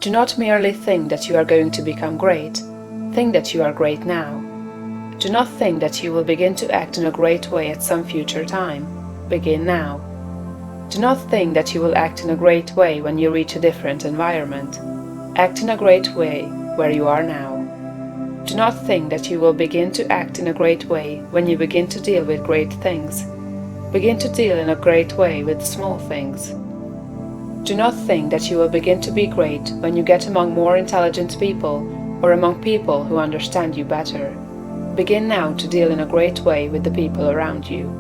Do not merely think that you are going to become great. Think that you are great now. Do not think that you will begin to act in a great way at some future time. Begin now. Do not think that you will act in a great way when you reach a different environment. Act in a great way where you are now. Do not think that you will begin to act in a great way when you begin to deal with great things. Begin to deal in a great way with small things. Do not think that you will begin to be great when you get among more intelligent people or among people who understand you better. Begin now to deal in a great way with the people around you.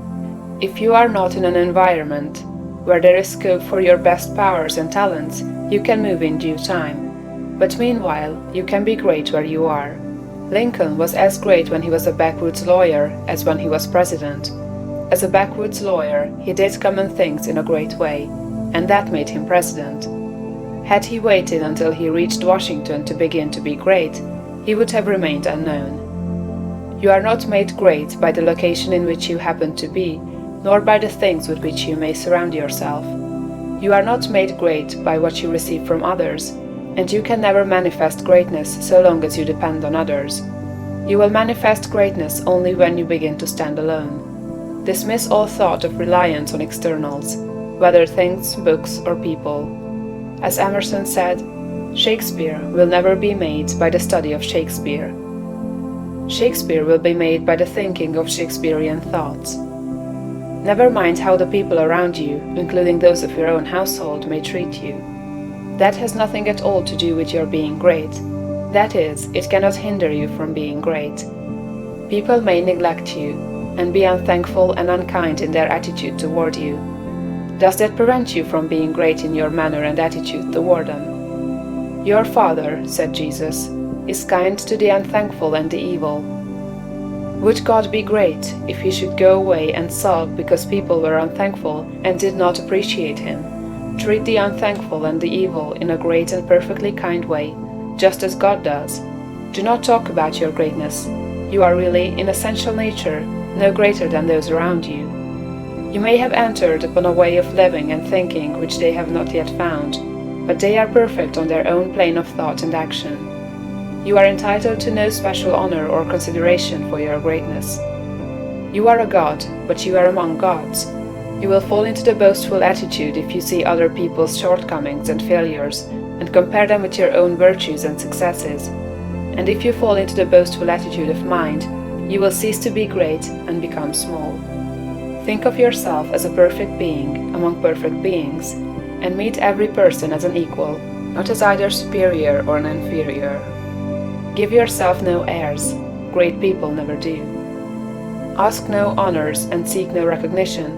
If you are not in an environment where there is scope for your best powers and talents, you can move in due time. But meanwhile, you can be great where you are. Lincoln was as great when he was a backwoods lawyer as when he was president. As a backwoods lawyer, he did common things in a great way, and that made him president. Had he waited until he reached Washington to begin to be great, he would have remained unknown. You are not made great by the location in which you happen to be, nor by the things with which you may surround yourself. You are not made great by what you receive from others, and you can never manifest greatness so long as you depend on others. You will manifest greatness only when you begin to stand alone. Dismiss all thought of reliance on externals, whether things, books, or people. As Emerson said, Shakespeare will never be made by the study of Shakespeare. Shakespeare will be made by the thinking of Shakespearean thoughts. Never mind how the people around you, including those of your own household, may treat you. That has nothing at all to do with your being great. That is, it cannot hinder you from being great. People may neglect you and be unthankful and unkind in their attitude toward you. Does that prevent you from being great in your manner and attitude toward them? Your Father, said Jesus, is kind to the unthankful and the evil. Would God be great if he should go away and sulk because people were unthankful and did not appreciate him? Treat the unthankful and the evil in a great and perfectly kind way, just as God does. Do not talk about your greatness. You are really, in essential nature, no greater than those around you. You may have entered upon a way of living and thinking which they have not yet found, but they are perfect on their own plane of thought and action. You are entitled to no special honor or consideration for your greatness. You are a god, but you are among gods. You will fall into the boastful attitude if you see other people's shortcomings and failures and compare them with your own virtues and successes. And if you fall into the boastful attitude of mind, you will cease to be great and become small. Think of yourself as a perfect being among perfect beings, and meet every person as an equal, not as either superior or an inferior. Give yourself no airs. Great people never do. Ask no honors and seek no recognition.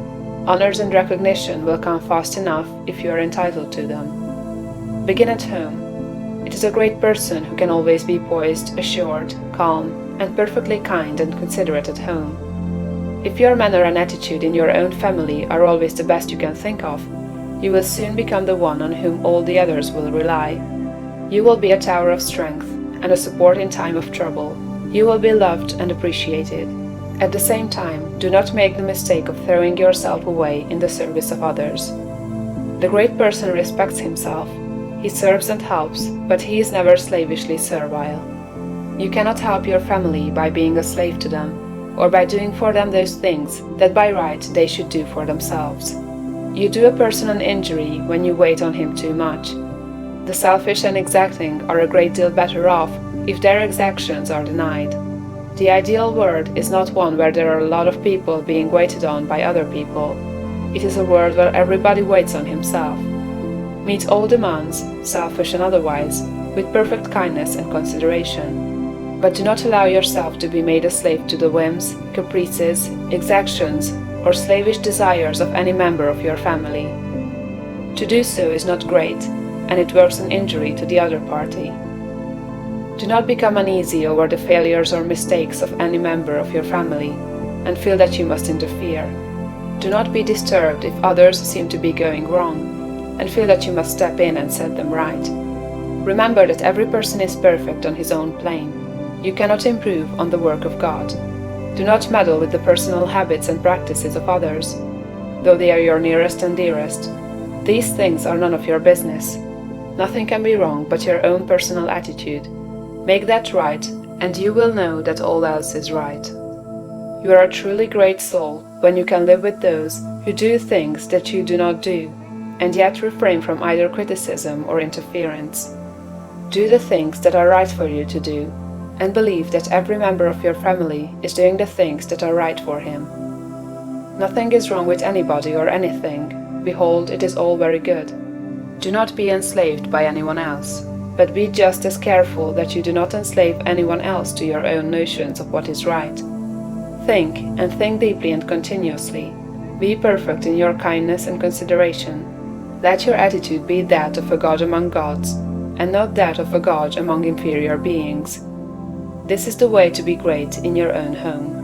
Honors and recognition will come fast enough if you are entitled to them. Begin at home. It is a great person who can always be poised, assured, calm, and perfectly kind and considerate at home. If your manner and attitude in your own family are always the best you can think of, you will soon become the one on whom all the others will rely. You will be a tower of strength and a support in time of trouble. You will be loved and appreciated. At the same time, do not make the mistake of throwing yourself away in the service of others. The great person respects himself. He serves and helps, but he is never slavishly servile. You cannot help your family by being a slave to them, or by doing for them those things that by right they should do for themselves. You do a person an injury when you wait on him too much. The selfish and exacting are a great deal better off if their exactions are denied. The ideal world is not one where there are a lot of people being waited on by other people. It is a world where everybody waits on himself. Meet all demands, selfish and otherwise, with perfect kindness and consideration. But do not allow yourself to be made a slave to the whims, caprices, exactions, or slavish desires of any member of your family. To do so is not great, and it works an injury to the other party. Do not become uneasy over the failures or mistakes of any member of your family, and feel that you must interfere. Do not be disturbed if others seem to be going wrong, and feel that you must step in and set them right. Remember that every person is perfect on his own plane. You cannot improve on the work of God. Do not meddle with the personal habits and practices of others, though they are your nearest and dearest. These things are none of your business. Nothing can be wrong but your own personal attitude. Make that right, and you will know that all else is right. You are a truly great soul when you can live with those who do things that you do not do, and yet refrain from either criticism or interference. Do the things that are right for you to do, and believe that every member of your family is doing the things that are right for him. Nothing is wrong with anybody or anything. Behold, it is all very good. Do not be enslaved by anyone else, but be just as careful that you do not enslave anyone else to your own notions of what is right. Think, and think deeply and continuously. Be perfect in your kindness and consideration. Let your attitude be that of a god among gods, and not that of a god among inferior beings. This is the way to be great in your own home.